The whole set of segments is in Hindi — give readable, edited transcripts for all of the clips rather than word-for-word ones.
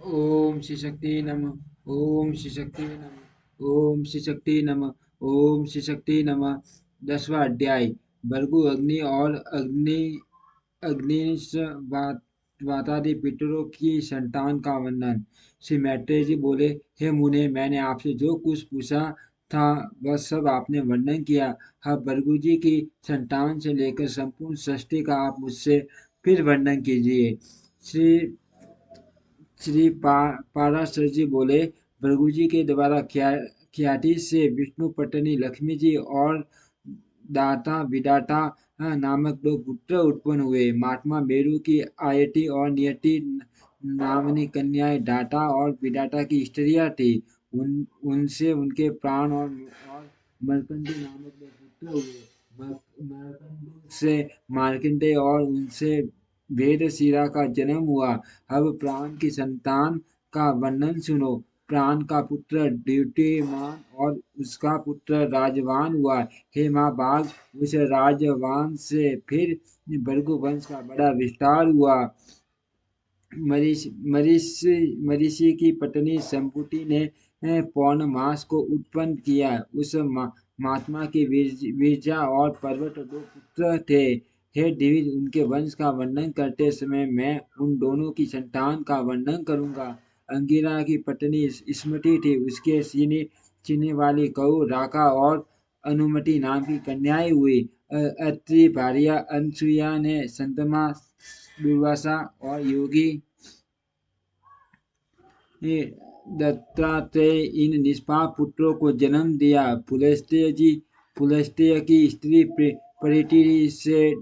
ओम श्री शक्ति नमः। ओम श्री शक्ति नमः। ओम श्री शक्ति नमः। ओम श्री शक्ति नमः। 10वां अध्याय। भृगु अग्नि और अग्निश वातादि पितरों की संतान का वर्णन। श्री मैत्रेय जी बोले, हे मुने, मैंने आपसे जो कुछ पूछा था वह सब आपने वर्णन किया। अब भृगु जी की संतान से लेकर संपूर्ण सृष्टि का आप मुझसे फिर वर्णन कीजिए। श्री श्री पाराशर जी बोले, भृगु जी के द्वारा ख्याति से विष्णु पत्नी लक्ष्मी जी और दाता विदाता नामक दो पुत्र उत्पन्न हुए। महात्मा मेरु की आयति और नियति नामनी कन्याएं दाता और विदाता की स्त्रियां थी। उनसे उनके प्राण और मरकंडी नामक दो पुत्र हुए। मरकंडू से मार्कंडेय और उनसे वेदशिरा का जन्म हुआ। अब प्राण की संतान का वर्णन सुनो। प्राण का पुत्र द्युतिमान और उसका पुत्र राजवान हुआ। हे माँ बाघ, उस राजवान से फिर भृगु वंश का बड़ा विस्तार हुआ। मरीषि की पत्नी संपुटी ने पौर्णमास को उत्पन्न किया। उस महात्मा की वीरजा और पर्वत दो पुत्र थे। हे दिविज, उनके वंश का वर्णन करते समय मैं उन दोनों की संतान का वर्णन करूंगा। अंगिरा की पत्नी स्मृति थी। उसके सीने वाली कऊ राका और अनुमति नाम की कन्याएं हुई। अत्रि भार्या अनसुईया ने संतमा, दुर्वासा और योगी दत्तात्रेय इन निष्पाप पुत्रों को जन्म दिया। पुलस्त्य की स्त्री परिति से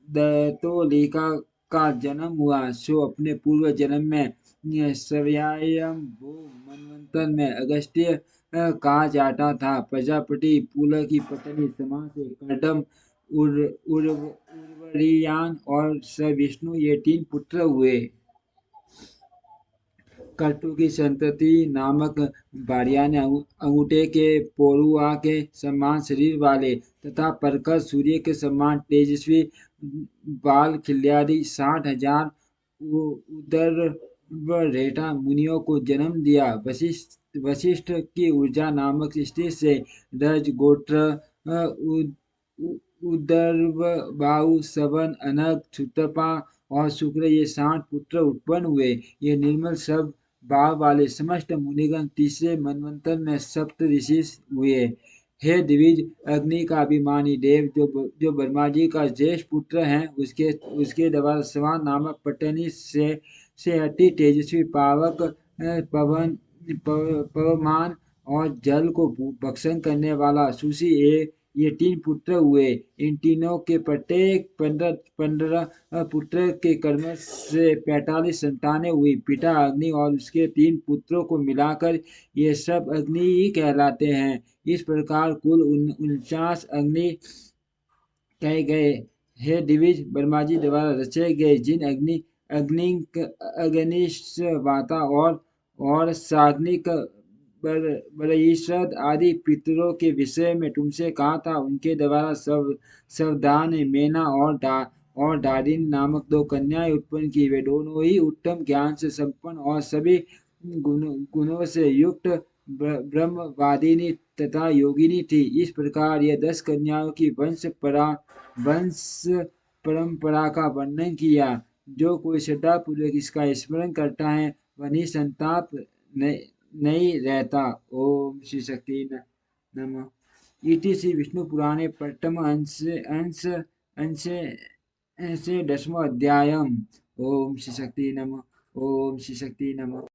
दत्तोलिका का जन्म हुआ। सो अपने पूर्व जन्म में सव्यायम्भू मनवंतर में अगस्त्य कहा जाता था। प्रजापति पुल की पत्नी समा से कर्दम, उर्वरियान और सविष्णु ये तीन पुत्र हुए। कटु की संतति नामक भार्या ने अंगूठे के पोरुआ के समान शरीर वाले तथा प्रखर सूर्य के समान तेजस्वी बाल खिल्यादि 60,000 उदर मुनियों को जन्म दिया। वशिष्ठ की ऊर्जा नामक स्त्री से रज गोत्र, उदर्वाहु, सवन, अनग, क्षुत्रपा और शुक्र ये 60 पुत्र उत्पन्न हुए। ये निर्मल सब भाव वाले समस्त मुनिगण तीसरे मनवंतर में सप्त ऋषि हुए। हे द्विज, अग्नि का अभिमानी देव जो ब्रह्मा जी का ज्येष्ठ पुत्र है, उसके द्वारा सवान नामक पत्नी से अति तेजस्वी पावक पवमान और जल को भक्षण करने वाला सुशी ये तीन पुत्र हुए। इन तीनों के प्रत्येक 15 पुत्र के कर्म से 45 संतानें हुई। पिता अग्नि और उसके 3 पुत्रों को मिलाकर ये सब अग्नि ही कहलाते हैं। इस प्रकार कुल 49 अग्नि कहे गए। हे दिविज, ब्रह्मा जी द्वारा रचे गए जिन अग्निश्वाता और साग्निक बरईसद आदि पितरों के विषय में तुमसे कहा था, उनके द्वारा सावधान, मेना और दारिन नामक दो कन्याएं उत्पन्न की। वे दोनों ही उत्तम ज्ञान से संपन्न और सभी गुणों से युक्त ब्रह्मवादिनी तथा योगिनी थी। इस प्रकार यह 10 कन्याओं की वंश परंपरा का वर्णन किया। जो कोई श्रद्धापूर्वक इसका स्मरण करता है वह निसंताप नहीं रहता। ओम श्री शक्ति नमः। इति श्री विष्णु पुराणे प्रथम अंशे 10वां अध्यायम्। ओम श्री शक्ति नमः। ओम श्री शक्ति नमः।